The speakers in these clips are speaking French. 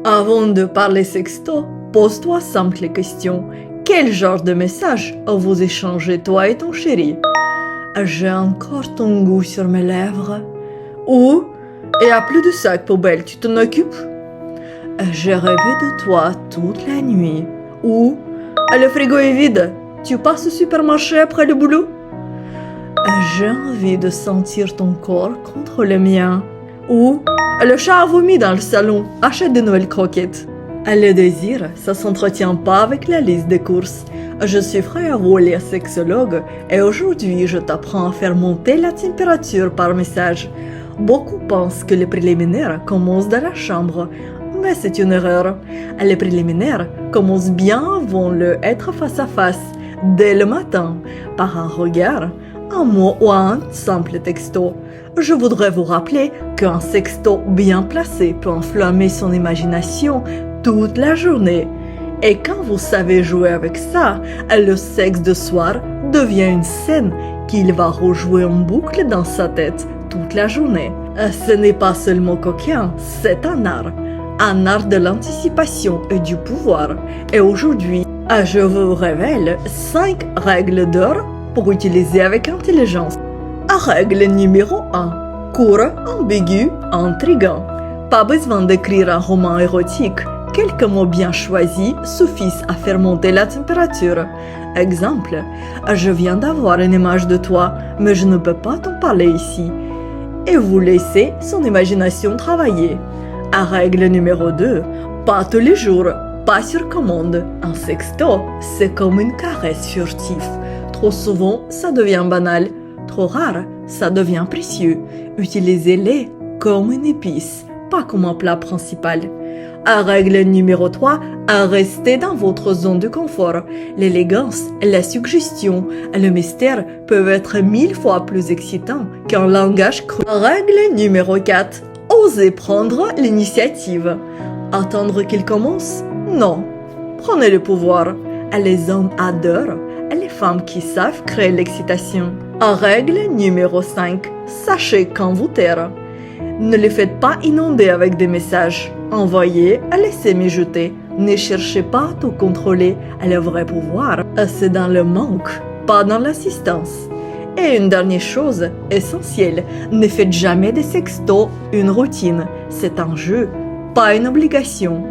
Avant de parler sexto, pose-toi simple question. Quel genre de message vous échangez toi et ton chéri? J'ai encore ton goût sur mes lèvres. Ou, il n'y a plus de sac poubelle, tu t'en occupes? J'ai rêvé de toi toute la nuit. Ou, le frigo est vide, tu passes au supermarché après le boulot? J'ai envie de sentir ton corps contre le mien. Ou, le chat a vomi dans le salon, achète de nouvelles croquettes. Le désir, ça s'entretient pas avec la liste des courses. Je suis Freya Wolia, sexologue, et aujourd'hui je t'apprends à faire monter la température par message. Beaucoup pensent que les préliminaires commencent dans la chambre, mais c'est une erreur. Les préliminaires commencent bien avant le être face à face, dès le matin, par un regard, un mot ou un simple texto. Je voudrais vous rappeler qu'un sexto bien placé peut enflammer son imagination toute la journée. Et quand vous savez jouer avec ça, le sexe de soir devient une scène qu'il va rejouer en boucle dans sa tête toute la journée. Ce n'est pas seulement coquin, c'est un art de l'anticipation et du pouvoir. Et aujourd'hui, je vous révèle 5 règles d'or pour utiliser avec intelligence. Règle numéro 1. Court, ambigu, intriguant. Pas besoin d'écrire un roman érotique. Quelques mots bien choisis suffisent à faire monter la température. Exemple, je viens d'avoir une image de toi, mais je ne peux pas t'en parler ici. Et vous laissez son imagination travailler. Règle numéro 2. Pas tous les jours, pas sur commande. Un sexto, c'est comme une caresse furtive. Trop souvent, ça devient banal. Trop rare, ça devient précieux. Utilisez-les comme une épice, pas comme un plat principal. Règle numéro 3, restez dans votre zone de confort. L'élégance, la suggestion, le mystère peuvent être 1000 fois plus excitants qu'un langage cru. Règle numéro 4, osez prendre l'initiative. Attendre qu'il commence? Non. Prenez le pouvoir. Les hommes adorent les femmes qui savent créer l'excitation. Règle numéro 5, sachez quand vous taire. Ne les faites pas inonder avec des messages. Envoyez, laissez mijoter. Ne cherchez pas à tout contrôler. Le vrai pouvoir, c'est dans le manque, pas dans l'assistance. Et une dernière chose essentielle, ne faites jamais des sextos une routine. C'est un jeu, pas une obligation.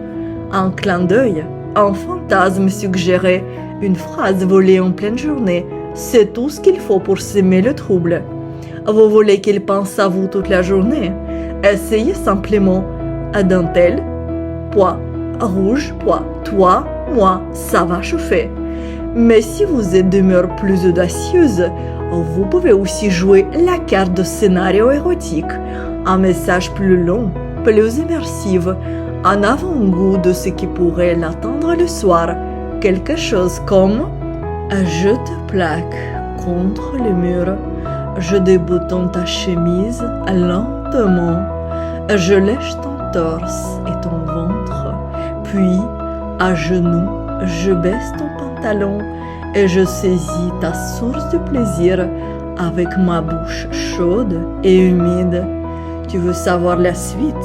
Un clin d'œil, un fantasme suggéré, une phrase volée en pleine journée, c'est tout ce qu'il faut pour s'aimer le trouble. Vous voulez qu'il pense à vous toute la journée? Essayez simplement. Dentelle, pois, rouge, pois, toi, moi, ça va chauffer. Mais si vous êtes d'humeur plus audacieuse, vous pouvez aussi jouer la carte de scénario érotique. Un message plus long, plus immersif, un avant-goût de ce qui pourrait l'attendre le soir. Quelque chose comme « Je te plaque contre le mur, je déboutonne ta chemise lentement, je lèche ton torse et ton ventre, puis à genoux, je baisse ton pantalon et je saisis ta source de plaisir avec ma bouche chaude et humide. Tu veux savoir la suite?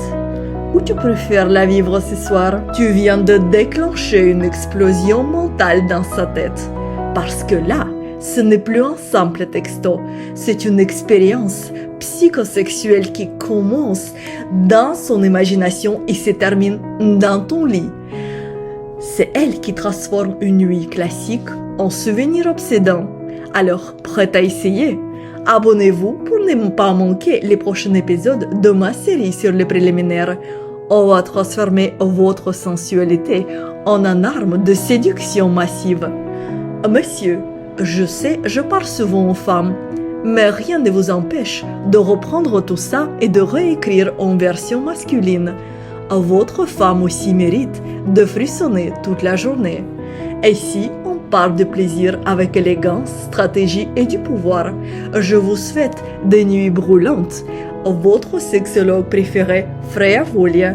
Ou tu préfères la vivre ce soir? Tu viens de déclencher une explosion mentale dans sa tête. Parce que là, ce n'est plus un simple texto, c'est une expérience psychosexuelle qui commence dans son imagination et se termine dans ton lit. C'est elle qui transforme une nuit classique en souvenir obsédant. Alors, prête à essayer? Abonnez-vous pour ne pas manquer les prochains épisodes de ma série sur les préliminaires. On va transformer votre sensualité en une arme de séduction massive. Monsieur, je sais, je parle souvent aux femmes, mais rien ne vous empêche de reprendre tout ça et de réécrire en version masculine. Votre femme aussi mérite de frissonner toute la journée. Et si on parle de plaisir avec élégance, stratégie et du pouvoir, je vous souhaite des nuits brûlantes. Votre sexologue préféré, Freya Wolia.